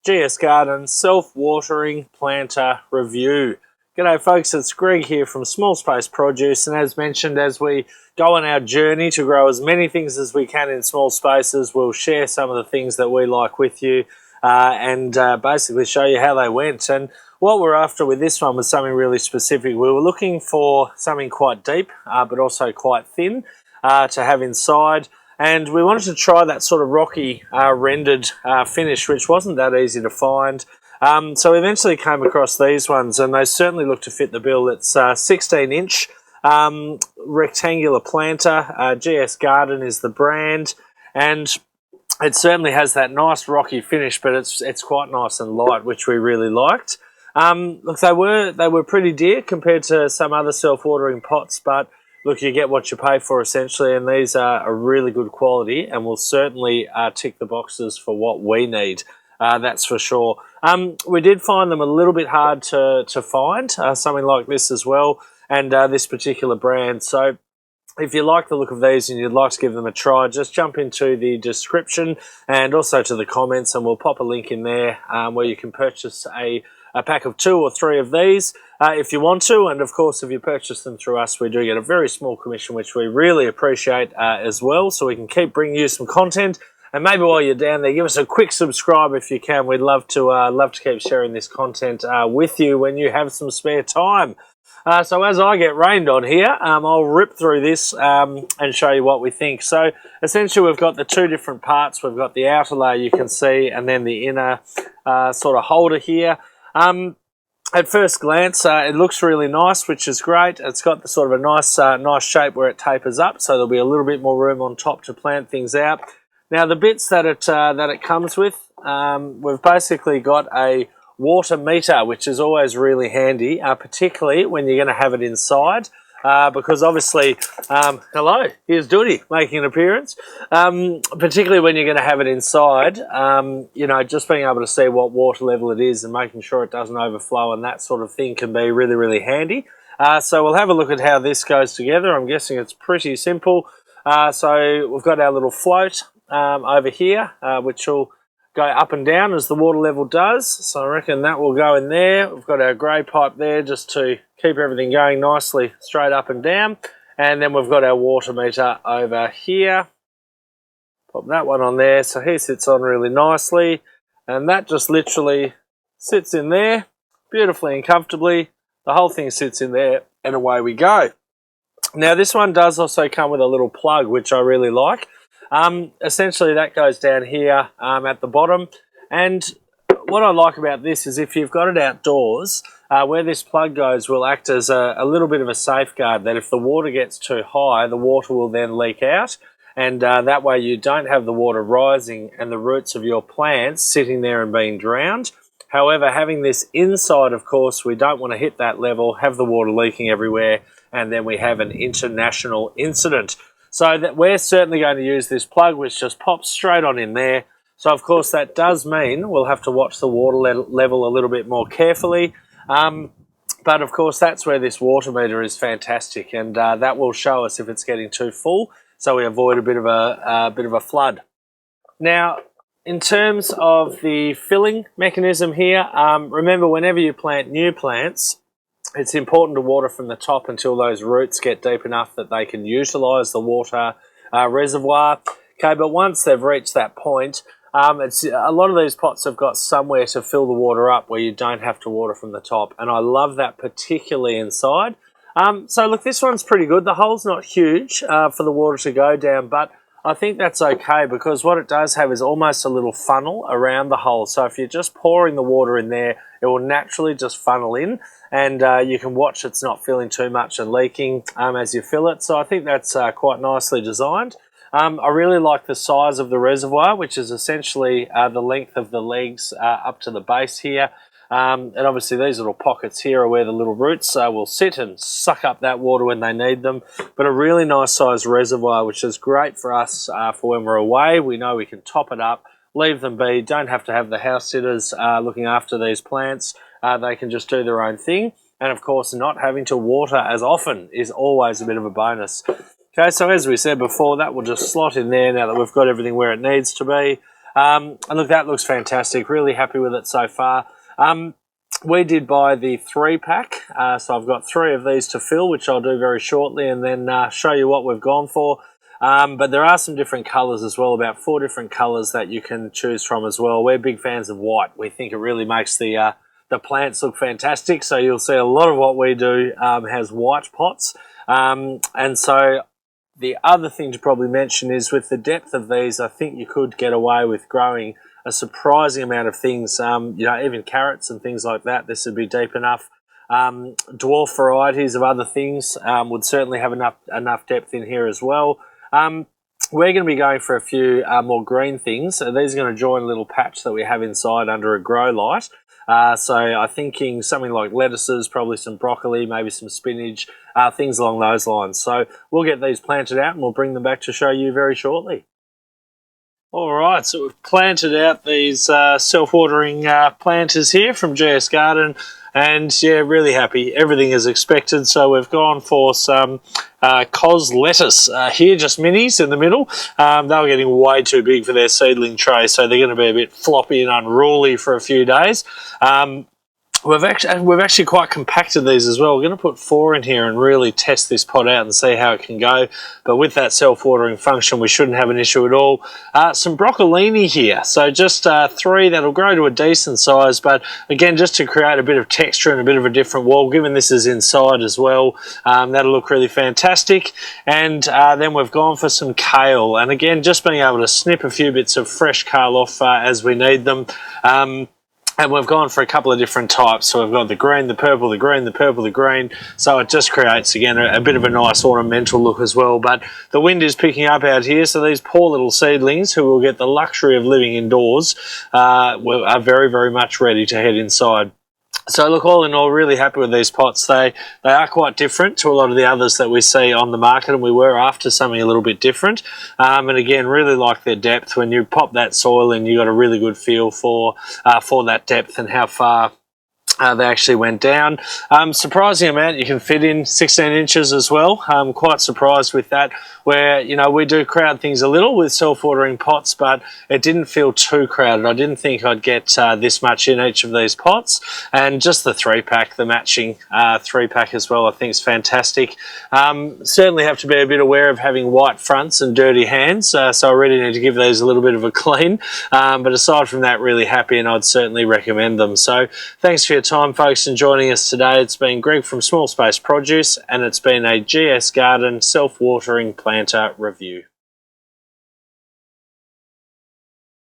GS Garden Self-Watering Planter Review. G'day folks, it's Greg here from Small Space Produce, and as mentioned, as we go on our journey to grow as many things as we can in small spaces, we'll share some of the things that we like with you and basically show you how they went. And what we're after with this one was something really specific. We were looking for something quite deep but also quite thin to have inside. And we wanted to try that sort of rocky rendered finish, which wasn't that easy to find. So we eventually came across these ones, and they certainly look to fit the bill. It's 16-inch rectangular planter. GS Garden is the brand, and it certainly has that nice rocky finish, but it's quite nice and light, which we really liked. Look, they were pretty dear compared to some other self-watering pots, but look, you get what you pay for essentially, and these are a really good quality and will certainly tick the boxes for what we need, that's for sure. We did find them a little bit hard to find, something like this as well, and this particular brand. So if you like the look of these and you'd like to give them a try, just jump into the description and also to the comments, and we'll pop a link in there where you can purchase a pack of 2 or 3 of these if you want to. And of course, if you purchase them through us, we do get a very small commission, which we really appreciate as well, so we can keep bringing you some content. And maybe while you're down there, give us a quick subscribe if you can. We'd love to keep sharing this content with you when you have some spare time. So as I get rained on here, I'll rip through this and show you what we think. So essentially we've got the 2 different parts. We've got the outer layer you can see, and then the inner sort of holder here. At first glance, it looks really nice, which is great. It's got the sort of a nice shape where it tapers up, so there'll be a little bit more room on top to plant things out. Now, the bits that it comes with, we've basically got a water meter, which is always really handy, particularly when you're going to have it inside. Because obviously, hello, here's Doody making an appearance. Particularly when you're going to have it inside, you know, just being able to see what water level it is and making sure it doesn't overflow and that sort of thing can be really, really handy. So we'll have a look at how this goes together. I'm guessing it's pretty simple. So we've got our little float over here, which will go up and down as the water level does. So I reckon that will go in there. We've got our grey pipe there just to keep everything going nicely straight up and down. And then we've got our water meter over here. Pop that one on there. So he sits on really nicely. And that just literally sits in there beautifully and comfortably. The whole thing sits in there and away we go. Now this one does also come with a little plug, which I really like. Essentially that goes down here at the bottom, and what I like about this is if you've got it outdoors, where this plug goes will act as a little bit of a safeguard, that if the water gets too high, the water will then leak out, and that way you don't have the water rising and the roots of your plants sitting there and being drowned. However, having this inside, of course, we don't want to hit that level, have the water leaking everywhere, and then we have an international incident. So that we're certainly going to use this plug, which just pops straight on in there. So of course that does mean we'll have to watch the water level a little bit more carefully. But of course that's where this water meter is fantastic, and that will show us if it's getting too full, so we avoid a bit of a flood. Now, in terms of the filling mechanism here, remember whenever you plant new plants, it's important to water from the top until those roots get deep enough that they can utilise the water reservoir. Okay, but once they've reached that point, a lot of these pots have got somewhere to fill the water up where you don't have to water from the top, and I love that particularly inside. So look, this one's pretty good. The hole's not huge for the water to go down, but I think that's okay because what it does have is almost a little funnel around the hole. So if you're just pouring the water in there, it will naturally just funnel in, and you can watch it's not filling too much and leaking as you fill it. So I think that's quite nicely designed. I really like the size of the reservoir, which is essentially the length of the legs up to the base here. And obviously these little pockets here are where the little roots will sit and suck up that water when they need them. But a really nice sized reservoir, which is great for us for when we're away. We know we can top it up, leave them be, don't have to have the house sitters looking after these plants. They can just do their own thing. And of course, not having to water as often is always a bit of a bonus. Okay, so as we said before, that will just slot in there now that we've got everything where it needs to be. And look, that looks fantastic. Really happy with it so far. We did buy the 3-pack, so I've got 3 of these to fill, which I'll do very shortly, and then show you what we've gone for. But there are some different colours as well, about 4 different colours that you can choose from as well. We're big fans of white. We think it really makes the plants look fantastic, so you'll see a lot of what we do has white pots. And so the other thing to probably mention is with the depth of these, I think you could get away with growing a surprising amount of things, even carrots and things like that. This would be deep enough. Dwarf varieties of other things would certainly have enough depth in here as well. We're going to be going for a few more green things. So these are going to join a little patch that we have inside under a grow light. So I'm thinking something like lettuces, probably some broccoli, maybe some spinach, things along those lines. So we'll get these planted out and we'll bring them back to show you very shortly. All right, so we've planted out these self-watering planters here from GS Garden, and yeah, really happy. Everything is expected, so we've gone for some cos lettuce here, just minis in the middle. They were getting way too big for their seedling tray, so they're going to be a bit floppy and unruly for a few days. We've actually quite compacted these as well. We're going to put 4 in here and really test this pot out and see how it can go. But with that self-watering function, we shouldn't have an issue at all. Some broccolini here. So just 3 that'll grow to a decent size. But again, just to create a bit of texture and a bit of a different wall, given this is inside as well, that'll look really fantastic. And then we've gone for some kale. And again, just being able to snip a few bits of fresh kale off as we need them. And we've gone for a couple of different types. So we've got the green, the purple, the green, the purple, the green. So it just creates, again, a bit of a nice ornamental look as well. But the wind is picking up out here. So these poor little seedlings who will get the luxury of living indoors are very, very much ready to head inside. So look, all in all, really happy with these pots. They are quite different to a lot of the others that we see on the market, and we were after something a little bit different. And again, really like their depth. When you pop that soil in, you got a really good feel for that depth and how far they actually went down. Surprising amount you can fit in, 16 inches as well. I'm quite surprised with that, where, we do crowd things a little with self-watering pots, but it didn't feel too crowded. I didn't think I'd get this much in each of these pots. And just the 3-pack, the matching 3-pack as well, I think is fantastic. Certainly have to be a bit aware of having white fronts and dirty hands, so I really need to give these a little bit of a clean. But aside from that, really happy, and I'd certainly recommend them. So thanks for your time, folks, and joining us today. It's been Greg from Small Space Produce, and it's been a GS Garden self-watering planter review.